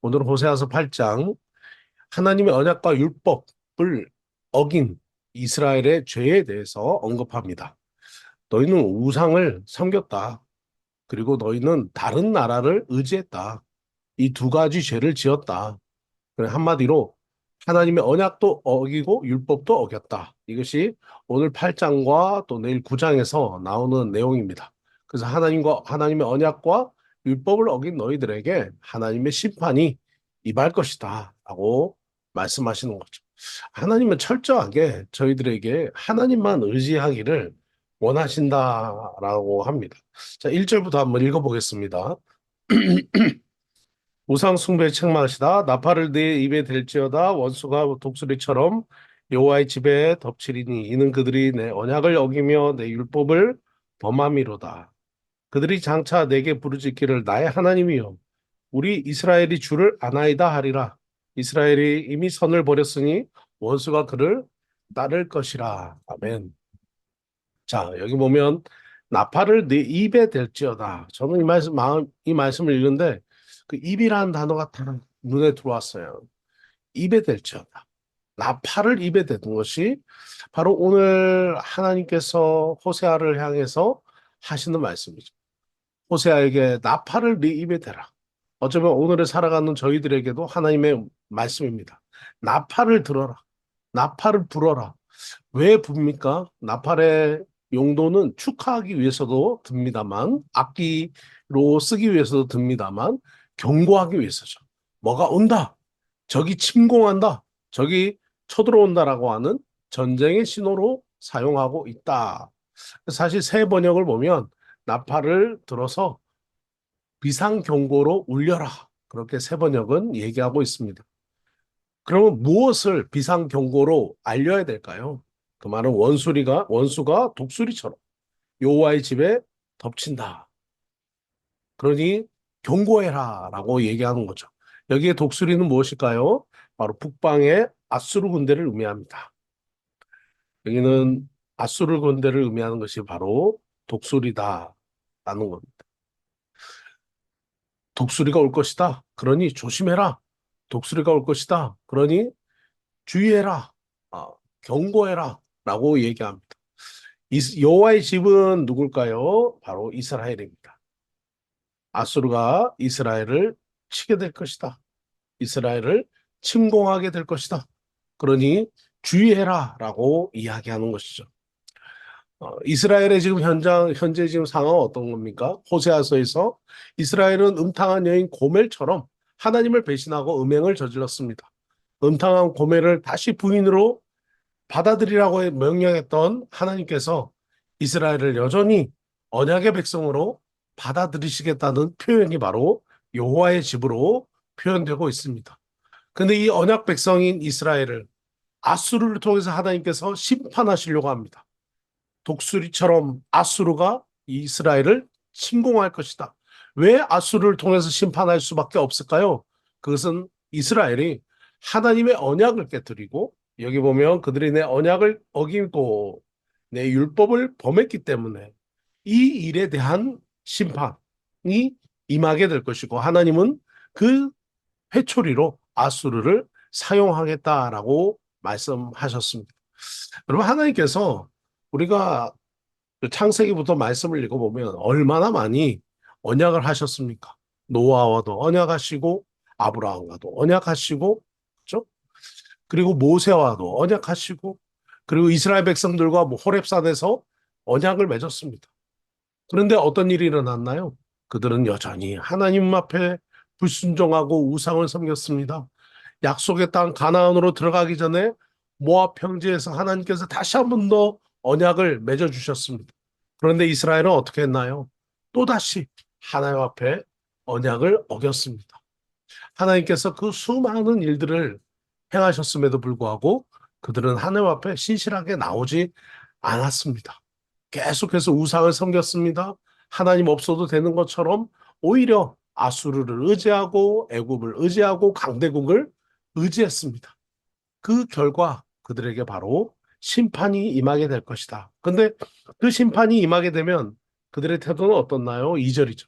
오늘은 호세아서 8장 하나님의 언약과 율법을 어긴 이스라엘의 죄에 대해서 언급합니다. 너희는 우상을 섬겼다. 그리고 너희는 다른 나라를 의지했다. 이 두 가지 죄를 지었다. 한마디로 하나님의 언약도 어기고 율법도 어겼다. 이것이 오늘 8장과 또 내일 9장에서 나오는 내용입니다. 그래서 하나님의 언약과 율법을 어긴 너희들에게 하나님의 심판이 임할 것이다. 라고 말씀하시는 거죠. 하나님은 철저하게 저희들에게 하나님만 의지하기를 원하신다라고 합니다. 자, 1절부터 한번 읽어보겠습니다. 우상 숭배에 책망하시다 나팔을 네 입에 댈지어다 원수가 독수리처럼 여호와의 집에 덮치리니 이는 그들이 내 언약을 어기며 내 율법을 범함이로다. 그들이 장차 내게 부르짖기를 나의 하나님이여 우리 이스라엘이 주를 아나이다 하리라. 이스라엘이 이미 선을 버렸으니 원수가 그를 따를 것이라. 아멘. 자, 여기 보면 나팔을 네 입에 댈지어다. 저는 이 말씀을 읽는데 그 입이라는 단어가 딱 눈에 들어왔어요. 입에 댈지어다. 나팔을 입에 대는 것이 바로 오늘 하나님께서 호세아를 향해서 하시는 말씀이죠. 호세아에게 나팔을 네 입에 대라. 어쩌면 오늘을 살아가는 저희들에게도 하나님의 말씀입니다. 나팔을 들어라. 나팔을 불어라. 왜 붑니까? 나팔의 용도는 축하하기 위해서도 듭니다만, 악기로 쓰기 위해서도 듭니다만, 경고하기 위해서죠. 뭐가 온다. 적이 침공한다. 적이 쳐들어온다라고 하는 전쟁의 신호로 사용하고 있다. 사실 새 번역을 보면 나팔을 들어서 비상경고로 울려라. 그렇게 새 번역은 얘기하고 있습니다. 그러면 무엇을 비상경고로 알려야 될까요? 그 말은 원수가 독수리처럼 여호와의 집에 덮친다. 그러니 경고해라라고 얘기하는 거죠. 여기에 독수리는 무엇일까요? 바로 북방의 아수르 군대를 의미합니다. 여기는 아수르 군대를 의미하는 것이 바로 독수리다라는 겁니다. 독수리가 올 것이다. 그러니 조심해라. 독수리가 올 것이다. 그러니 주의해라. 경고해라. 라고 얘기합니다. 여호와의 집은 누굴까요? 바로 이스라엘입니다. 아수르가 이스라엘을 치게 될 것이다. 이스라엘을 침공하게 될 것이다. 그러니 주의해라라고 이야기하는 것이죠. 이스라엘의 지금 현재 지금 상황은 어떤 겁니까? 호세아서에서 이스라엘은 음탕한 여인 고멜처럼 하나님을 배신하고 음행을 저질렀습니다. 음탕한 고멜을 다시 부인으로 받아들이라고 명령했던 하나님께서 이스라엘을 여전히 언약의 백성으로 받아들이시겠다는 표현이 바로 여호와의 집으로 표현되고 있습니다. 근데 이 언약 백성인 이스라엘을 아수르를 통해서 하나님께서 심판하시려고 합니다. 독수리처럼 아수르가 이스라엘을 침공할 것이다. 왜 아수르를 통해서 심판할 수밖에 없을까요? 그것은 이스라엘이 하나님의 언약을 깨뜨리고 여기 보면 그들이 내 언약을 어기고 내 율법을 범했기 때문에 이 일에 대한 심판이 임하게 될 것이고 하나님은 그 회초리로 아수르를 사용하겠다라고 말씀하셨습니다. 여러분 하나님께서 우리가 창세기부터 말씀을 읽어보면 얼마나 많이 언약을 하셨습니까? 노아와도 언약하시고 아브라함과도 언약하시고 그렇죠? 그리고 모세와도 언약하시고 그리고 이스라엘 백성들과 뭐 호렙산에서 언약을 맺었습니다. 그런데 어떤 일이 일어났나요? 그들은 여전히 하나님 앞에 불순종하고 우상을 섬겼습니다. 약속의 땅 가나안으로 들어가기 전에 모압 평지에서 하나님께서 다시 한 번 더 언약을 맺어 주셨습니다. 그런데 이스라엘은 어떻게 했나요? 또다시 하나님 앞에 언약을 어겼습니다. 하나님께서 그 수많은 일들을 행하셨음에도 불구하고 그들은 하나님 앞에 신실하게 나오지 않았습니다. 계속해서 우상을 섬겼습니다. 하나님 없어도 되는 것처럼 오히려 아수르를 의지하고 애굽을 의지하고 강대국을 의지했습니다. 그 결과 그들에게 바로 심판이 임하게 될 것이다. 근데 그 심판이 임하게 되면 그들의 태도는 어떻나요? 2절이죠.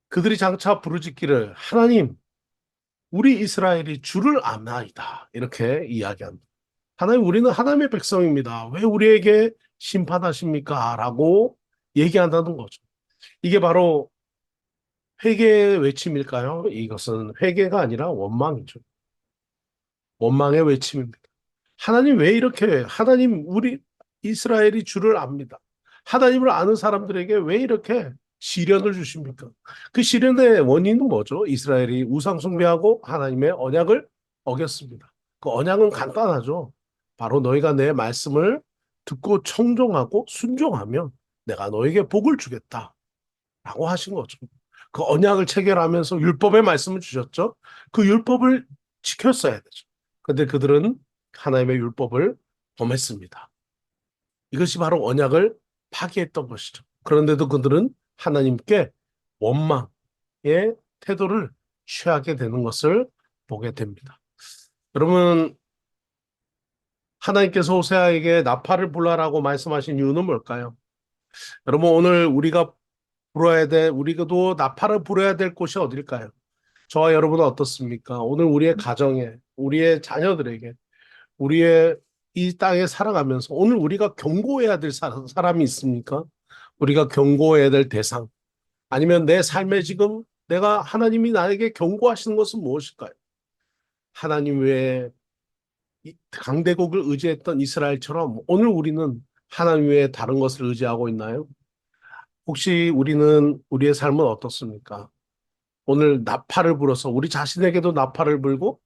그들이 장차 부르짖기를 하나님, 우리 이스라엘이 주를 아나이다. 이렇게 이야기합니다. 하나님, 우리는 하나님의 백성입니다. 왜 우리에게 심판하십니까? 라고 얘기한다는 거죠. 이게 바로 회개의 외침일까요? 이것은 회개가 아니라 원망이죠. 원망의 외침입니다. 하나님 왜 이렇게, 하나님, 우리 이스라엘이 주를 압니다. 하나님을 아는 사람들에게 왜 이렇게 시련을 주십니까? 그 시련의 원인은 뭐죠? 이스라엘이 우상숭배하고 하나님의 언약을 어겼습니다. 그 언약은 간단하죠. 바로 너희가 내 말씀을 듣고 청종하고 순종하면 내가 너에게 복을 주겠다. 라고 하신 거죠. 그 언약을 체결하면서 율법의 말씀을 주셨죠. 그 율법을 지켰어야 되죠. 근데 그들은 하나님의 율법을 범했습니다. 이것이 바로 언약을 파기했던 것이죠. 그런데도 그들은 하나님께 원망의 태도를 취하게 되는 것을 보게 됩니다. 여러분, 하나님께서 호세아에게 나팔을 불라라고 말씀하신 이유는 뭘까요? 여러분, 오늘 우리가 우리도 나팔을 불어야 될 곳이 어딜까요? 저와 여러분은 어떻습니까? 오늘 우리의 가정에, 우리의 자녀들에게, 우리의 이 땅에 살아가면서 오늘 우리가 경고해야 될 사람이 있습니까? 우리가 경고해야 될 대상. 아니면 내 삶에 지금 내가 하나님이 나에게 경고하시는 것은 무엇일까요? 하나님 외에 강대국을 의지했던 이스라엘처럼 오늘 우리는 하나님 외에 다른 것을 의지하고 있나요? 혹시 우리는 우리의 삶은 어떻습니까? 오늘 나팔을 불어서 우리 자신에게도 나팔을 불고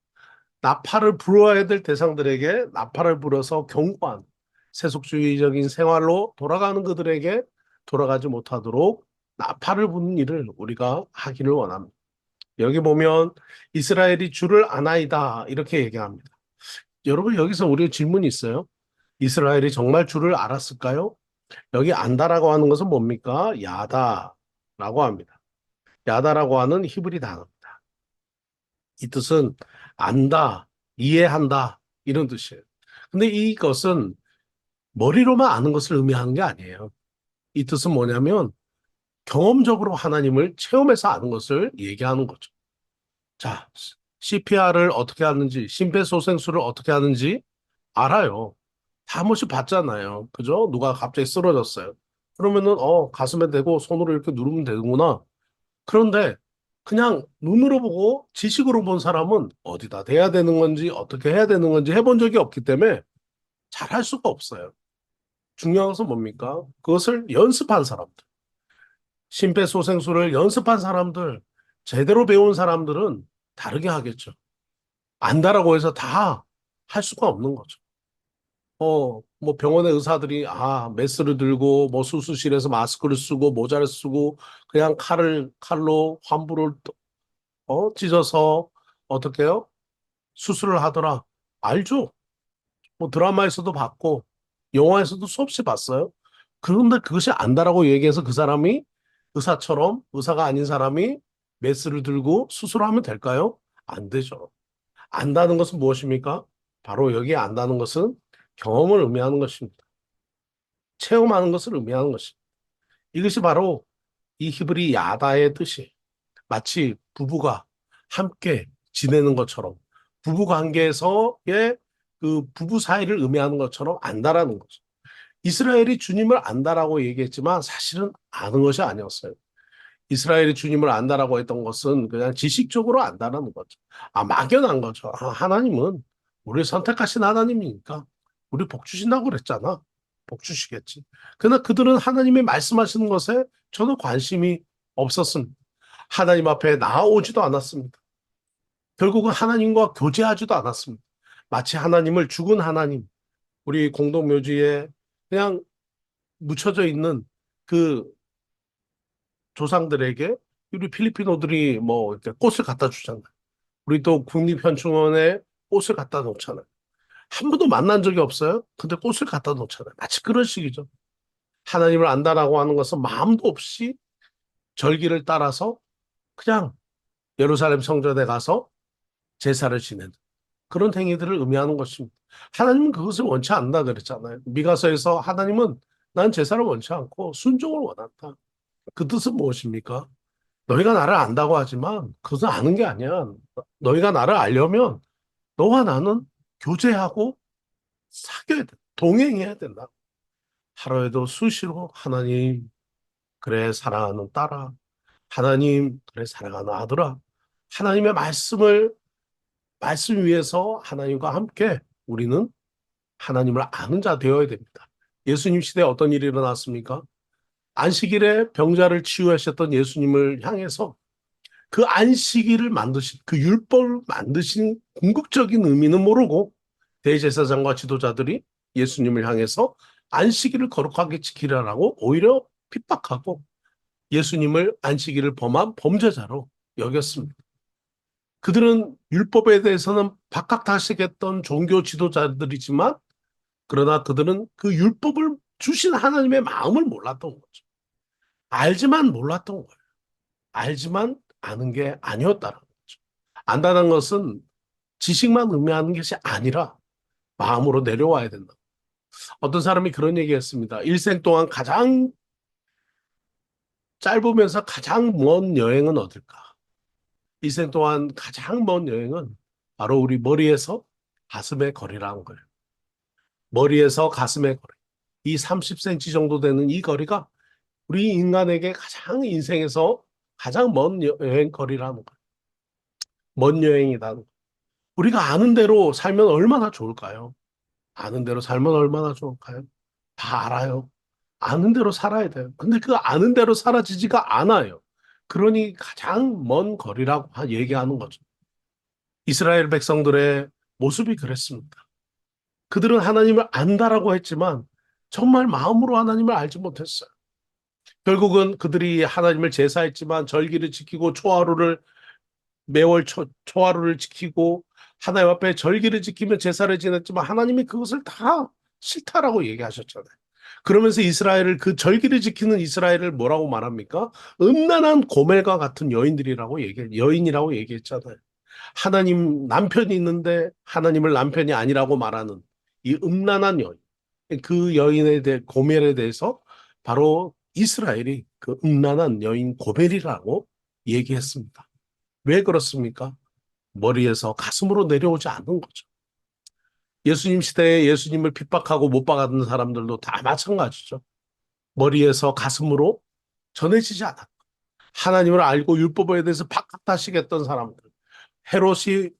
나팔을 불어야 될 대상들에게 나팔을 불어서 경고한 세속주의적인 생활로 돌아가는 그들에게 돌아가지 못하도록 나팔을 부는 일을 우리가 하기를 원합니다. 여기 보면 이스라엘이 주를 아나이다 이렇게 얘기합니다. 여러분 여기서 우리 질문이 있어요. 이스라엘이 정말 주를 알았을까요? 여기 안다라고 하는 것은 뭡니까? 야다라고 합니다. 야다라고 하는 히브리 단어입니다. 이 뜻은 안다, 이해한다 이런 뜻이에요. 근데 이것은 머리로만 아는 것을 의미하는 게 아니에요. 이 뜻은 뭐냐면 경험적으로 하나님을 체험해서 아는 것을 얘기하는 거죠. 자, CPR을 어떻게 하는지, 심폐소생술을 어떻게 하는지 알아요. 다 한 번씩 봤잖아요. 그죠? 누가 갑자기 쓰러졌어요. 그러면은 가슴에 대고 손으로 이렇게 누르면 되는구나. 그런데 그냥 눈으로 보고 지식으로 본 사람은 어디다 대야 되는 건지 어떻게 해야 되는 건지 해본 적이 없기 때문에 잘 할 수가 없어요. 중요한 것은 뭡니까? 그것을 연습한 사람들, 심폐소생술을 연습한 사람들, 제대로 배운 사람들은 다르게 하겠죠. 안다라고 해서 다 할 수가 없는 거죠. 뭐 병원의 의사들이 메스를 들고 뭐 수술실에서 마스크를 쓰고 모자를 쓰고 그냥 칼로 환부를 찢어서 어떻게 해요? 수술을 하더라. 알죠? 뭐 드라마에서도 봤고 영화에서도 수없이 봤어요. 그런데 그것이 안다라고 얘기해서 그 사람이 의사처럼 의사가 아닌 사람이 메스를 들고 수술하면 될까요? 안 되죠. 안다는 것은 무엇입니까? 바로 여기에 안다는 것은 경험을 의미하는 것입니다. 체험하는 것을 의미하는 것입니다. 이것이 바로 이 히브리 야다의 뜻이 마치 부부가 함께 지내는 것처럼 부부 관계에서의 그 부부 사이를 의미하는 것처럼 안다라는 거죠. 이스라엘이 주님을 안다라고 얘기했지만 사실은 아는 것이 아니었어요. 이스라엘이 주님을 안다라고 했던 것은 그냥 지식적으로 안다라는 거죠. 막연한 거죠. 하나님은 우리를 선택하신 하나님이니까 우리 복 주신다고 그랬잖아. 복 주시겠지. 그러나 그들은 하나님이 말씀하시는 것에 전혀 관심이 없었습니다. 하나님 앞에 나아오지도 않았습니다. 결국은 하나님과 교제하지도 않았습니다. 마치 하나님을 죽은 하나님, 우리 공동묘지에 그냥 묻혀져 있는 그 조상들에게 우리 필리핀어들이 뭐 이렇게 꽃을 갖다 주잖아요. 우리 또 국립현충원에 꽃을 갖다 놓잖아요. 한 번도 만난 적이 없어요. 근데 꽃을 갖다 놓잖아요. 마치 그런 식이죠. 하나님을 안다라고 하는 것은 마음도 없이 절기를 따라서 그냥 예루살렘 성전에 가서 제사를 지내는 그런 행위들을 의미하는 것입니다. 하나님은 그것을 원치 않는다 그랬잖아요. 미가서에서 하나님은 난 제사를 원치 않고 순종을 원한다. 그 뜻은 무엇입니까? 너희가 나를 안다고 하지만 그것은 아는 게 아니야. 너희가 나를 알려면 너와 나는 교제하고 사귀어야 돼. 동행해야 된다. 하루에도 수시로 하나님, 그래, 사랑하는 딸아. 하나님, 그래, 사랑하는 아들아. 하나님의 말씀 위에서 하나님과 함께 우리는 하나님을 아는 자 되어야 됩니다. 예수님 시대에 어떤 일이 일어났습니까? 안식일에 병자를 치유하셨던 예수님을 향해서 그 안식일을 만드신, 그 율법을 만드신 궁극적인 의미는 모르고 대제사장과 지도자들이 예수님을 향해서 안식일을 거룩하게 지키라고 오히려 핍박하고 예수님을 안식일을 범한 범죄자로 여겼습니다. 그들은 율법에 대해서는 박학다식했던 종교 지도자들이지만 그러나 그들은 그 율법을 주신 하나님의 마음을 몰랐던 거죠. 알지만 몰랐던 거예요. 알지만 아는 게 아니었다는 거죠. 안다는 것은 지식만 의미하는 것이 아니라 마음으로 내려와야 된다. 어떤 사람이 그런 얘기했습니다. 일생 동안 가장 짧으면서 가장 먼 여행은 어딜까? 일생 동안 가장 먼 여행은 바로 우리 머리에서 가슴의 거리라는 거예요. 머리에서 가슴의 거리. 이 30cm 정도 되는 이 거리가 우리 인간에게 가장 인생에서 가장 먼 여행 거리라는 거예요. 먼 여행이다. 우리가 아는 대로 살면 얼마나 좋을까요? 아는 대로 살면 얼마나 좋을까요? 다 알아요. 아는 대로 살아야 돼요. 근데 그 아는 대로 사라지지가 않아요. 그러니 가장 먼 거리라고 얘기하는 거죠. 이스라엘 백성들의 모습이 그랬습니다. 그들은 하나님을 안다라고 했지만 정말 마음으로 하나님을 알지 못했어요. 결국은 그들이 하나님을 제사했지만 절기를 지키고 매월 초하루를 지키고 하나님 앞에 절기를 지키며 제사를 지냈지만 하나님이 그것을 다 싫다라고 얘기하셨잖아요. 그러면서 그 절기를 지키는 이스라엘을 뭐라고 말합니까? 음란한 고멜과 같은 여인이라고 얘기했잖아요. 하나님 남편이 있는데 하나님을 남편이 아니라고 말하는 이 음란한 여인. 그 고멜에 대해서 바로 이스라엘이 그 음란한 여인 고멜이라고 얘기했습니다. 왜 그렇습니까? 머리에서 가슴으로 내려오지 않는 거죠. 예수님 시대에 예수님을 핍박하고 못 박았던 사람들도 다 마찬가지죠. 머리에서 가슴으로 전해지지 않았다. 하나님을 알고 율법에 대해서 박학다식했던 사람들. 헤롯이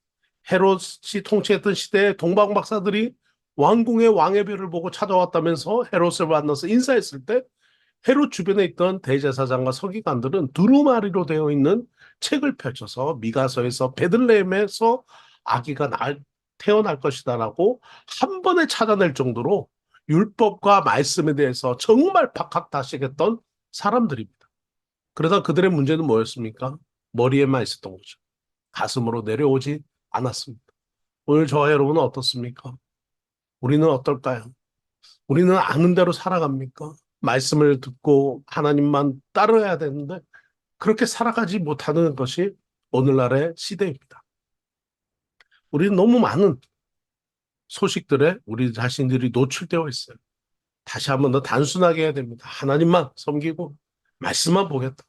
헤롯이 통치했던 시대에 동방 박사들이 왕궁의 왕의 별을 보고 찾아왔다면서 헤롯을 만나서 인사했을 때 헤롯 주변에 있던 대제사장과 서기관들은 두루마리로 되어 있는 책을 펼쳐서 미가서에서 베들레헴에서 아기가 태어날 것이다라고 한 번에 찾아낼 정도로 율법과 말씀에 대해서 정말 박학다식했던 사람들입니다. 그러다 그들의 문제는 뭐였습니까? 머리에만 있었던 거죠. 가슴으로 내려오지 않았습니다. 오늘 저와 여러분은 어떻습니까? 우리는 어떨까요? 우리는 아는 대로 살아갑니까? 말씀을 듣고 하나님만 따라야 되는데 그렇게 살아가지 못하는 것이 오늘날의 시대입니다. 우리는 너무 많은 소식들에 우리 자신들이 노출되어 있어요. 다시 한번 더 단순하게 해야 됩니다. 하나님만 섬기고 말씀만 보겠다.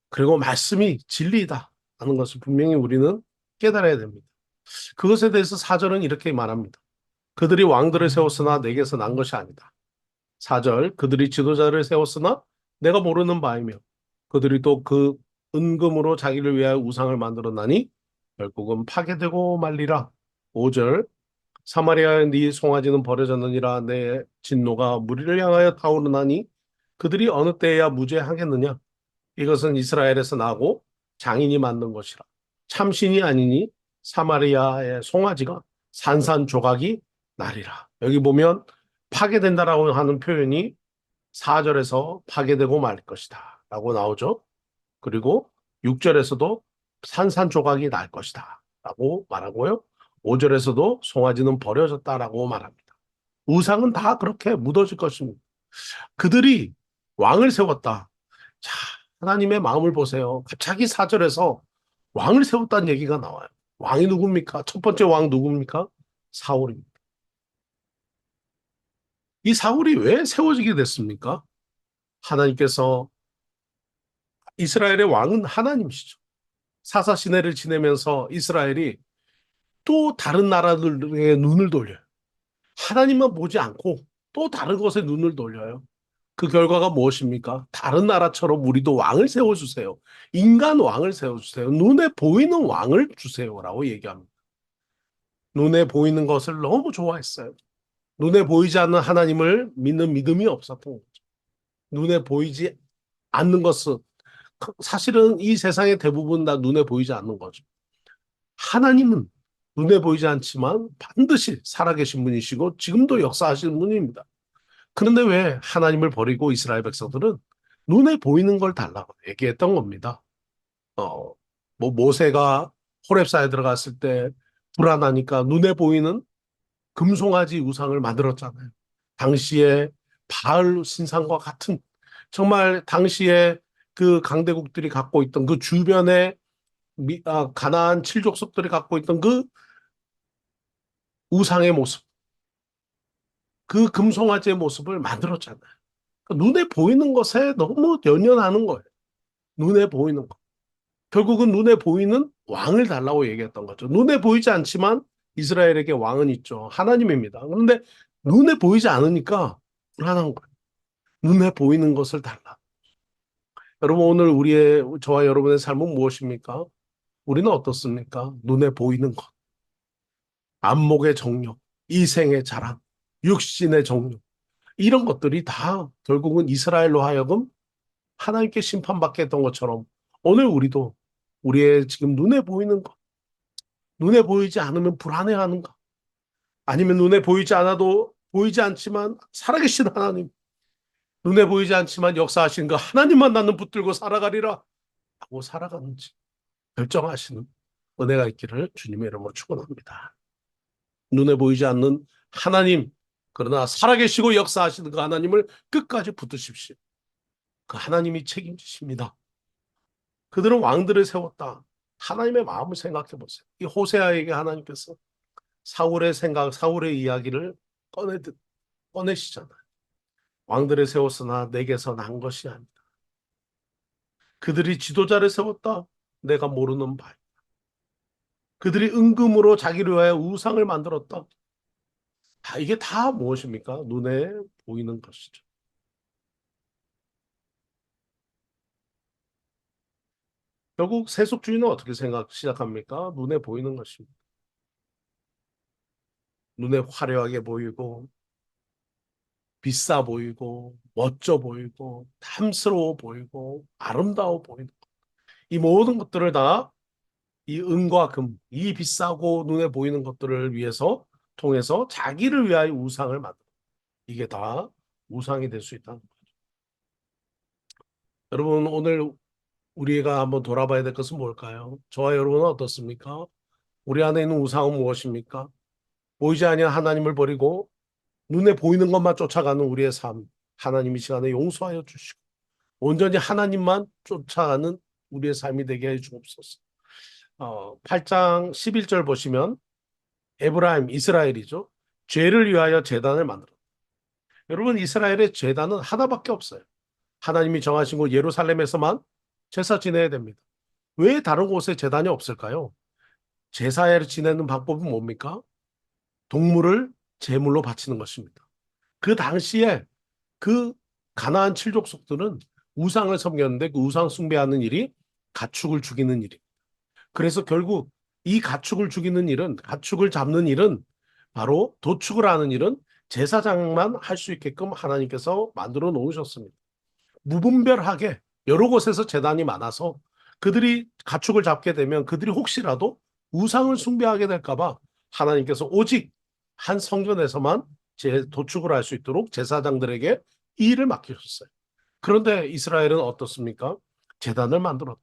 그리고 말씀이 진리이다 하는 것을 분명히 우리는 깨달아야 됩니다. 그것에 대해서 사절은 이렇게 말합니다. 그들이 왕들을 세웠으나 내게서 난 것이 아니다. 4절 그들이 지도자를 세웠으나 내가 모르는 바이며 그들이 또 그 은금으로 자기를 위하여 우상을 만들었나니 결국은 파괴되고 말리라. 5절 사마리아의 네 송아지는 버려졌느니라. 내 진노가 무리를 향하여 타오르나니 그들이 어느 때에야 무죄하겠느냐. 이것은 이스라엘에서 나고 장인이 만든 것이라. 참신이 아니니 사마리아의 송아지가 산산조각이 나리라. 여기 보면 파괴된다라고 하는 표현이 4절에서 파괴되고 말 것이다 라고 나오죠. 그리고 6절에서도 산산조각이 날 것이다 라고 말하고요. 5절에서도 송아지는 버려졌다라고 말합니다. 우상은 다 그렇게 묻어질 것입니다. 그들이 왕을 세웠다. 자, 하나님의 마음을 보세요. 갑자기 4절에서 왕을 세웠다는 얘기가 나와요. 왕이 누굽니까? 첫 번째 왕 누굽니까? 사울입니다. 이 사울이 왜 세워지게 됐습니까? 하나님께서 이스라엘의 왕은 하나님이시죠. 사사시내를 지내면서 이스라엘이 또 다른 나라들에게 눈을 돌려요. 하나님만 보지 않고 또 다른 것에 눈을 돌려요. 그 결과가 무엇입니까? 다른 나라처럼 우리도 왕을 세워주세요. 인간 왕을 세워주세요. 눈에 보이는 왕을 주세요라고 얘기합니다. 눈에 보이는 것을 너무 좋아했어요. 눈에 보이지 않는 하나님을 믿는 믿음이 없었던 거죠. 눈에 보이지 않는 것은 사실은 이 세상의 대부분 다 눈에 보이지 않는 거죠. 하나님은 눈에 보이지 않지만 반드시 살아계신 분이시고 지금도 역사하시는 분입니다. 그런데 왜 하나님을 버리고 이스라엘 백성들은 눈에 보이는 걸 달라고 얘기했던 겁니다. 어, 뭐 모세가 호렙사에 들어갔을 때 불안하니까 눈에 보이는 금송아지 우상을 만들었잖아요. 당시에 바알 신상과 같은 정말 당시에 그 강대국들이 갖고 있던 그 주변에 가나안 칠족속들이 갖고 있던 그 우상의 모습, 그 금송아지의 모습을 만들었잖아요. 그러니까 눈에 보이는 것에 너무 연연하는 거예요. 눈에 보이는 것. 결국은 눈에 보이는 왕을 달라고 얘기했던 거죠. 눈에 보이지 않지만 이스라엘에게 왕은 있죠. 하나님입니다. 그런데 눈에 보이지 않으니까 불안한 거예요. 눈에 보이는 것을 달라. 여러분 오늘 저와 여러분의 삶은 무엇입니까? 우리는 어떻습니까? 눈에 보이는 것. 안목의 정욕, 이생의 자랑, 육신의 정욕. 이런 것들이 다 결국은 이스라엘로 하여금 하나님께 심판받게 했던 것처럼 오늘 우리도 우리의 지금 눈에 보이는 것, 눈에 보이지 않으면 불안해하는 것, 아니면 눈에 보이지 않아도 보이지 않지만 살아계신 하나님, 눈에 보이지 않지만 역사하신 그 하나님만 나는 붙들고 살아가리라 하고 살아가는지 결정하시는 은혜가 있기를 주님의 이름으로 축원합니다. 눈에 보이지 않는 하나님, 그러나 살아계시고 역사하시는 그 하나님을 끝까지 붙드십시오. 그 하나님이 책임지십니다. 그들은 왕들을 세웠다. 하나님의 마음을 생각해 보세요. 이 호세아에게 하나님께서 사울의 생각, 사울의 이야기를 꺼내시잖아요. 왕들을 세웠으나 내게서 난 것이 아니다. 그들이 지도자를 세웠다. 내가 모르는 바. 그들이 은금으로 자기를 위하여 우상을 만들었다. 이게 다 무엇입니까? 눈에 보이는 것이죠. 결국 세속주의는 어떻게 시작합니까? 눈에 보이는 것입니다. 눈에 화려하게 보이고 비싸 보이고 멋져 보이고 탐스러워 보이고 아름다워 보이는 이 모든 것들을 다 이 은과 금, 이 비싸고 눈에 보이는 것들을 통해서 자기를 위하여 우상을 만들어. 이게 다 우상이 될 수 있다는 거예요. 여러분 오늘 우리가 한번 돌아봐야 될 것은 뭘까요? 저와 여러분은 어떻습니까? 우리 안에 있는 우상은 무엇입니까? 보이지 아니한 하나님을 버리고 눈에 보이는 것만 쫓아가는 우리의 삶. 하나님이 시간에 용서하여 주시고 온전히 하나님만 쫓아가는 우리의 삶이 되게 해 주옵소서. 8장 11절 보시면 에브라임, 이스라엘이죠. 죄를 위하여 제단을 만들었다. 여러분 이스라엘의 제단은 하나밖에 없어요. 하나님이 정하신 곳 예루살렘에서만 제사 지내야 됩니다. 왜 다른 곳에 제단이 없을까요? 제사를 지내는 방법은 뭡니까? 동물을 제물로 바치는 것입니다. 그 당시에 그 가나안 칠족속들은 우상을 섬겼는데 그 우상 숭배하는 일이 가축을 죽이는 일이. 그래서 결국 이 가축을 잡는 일은 바로 도축을 하는 일은 제사장만 할 수 있게끔 하나님께서 만들어 놓으셨습니다. 무분별하게 여러 곳에서 제단이 많아서 그들이 가축을 잡게 되면 그들이 혹시라도 우상을 숭배하게 될까봐 하나님께서 오직 한 성전에서만 도축을 할 수 있도록 제사장들에게 이 일을 맡기셨어요. 그런데 이스라엘은 어떻습니까? 제단을 만들었다.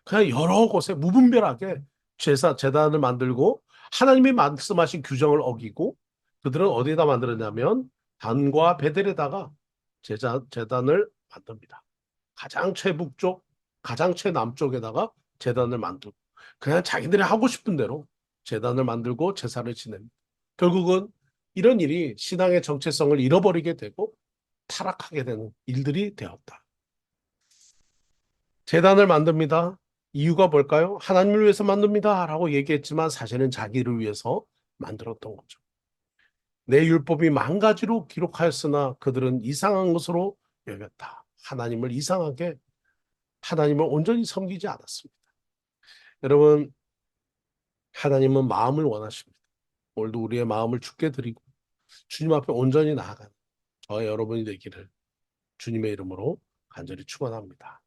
그냥 여러 곳에 무분별하게 제단을 만들고 하나님이 말씀하신 규정을 어기고 그들은 어디에다 만들었냐면 단과 베델에다가 제단을 만듭니다. 가장 최북쪽, 가장 최남쪽에다가 제단을 만들고 그냥 자기들이 하고 싶은 대로 제단을 만들고 제사를 지냅니다. 결국은 이런 일이 신앙의 정체성을 잃어버리게 되고 타락하게 되는 일들이 되었다. 재단을 만듭니다. 이유가 뭘까요? 하나님을 위해서 만듭니다. 라고 얘기했지만 사실은 자기를 위해서 만들었던 거죠. 내 율법이 만 가지로 기록하였으나 그들은 이상한 것으로 여겼다. 하나님을 이상하게, 하나님을 온전히 섬기지 않았습니다. 여러분, 하나님은 마음을 원하십니다. 오늘도 우리의 마음을 주께 드리고 주님 앞에 온전히 나아가는 저와 여러분이 되기를 주님의 이름으로 간절히 축원합니다.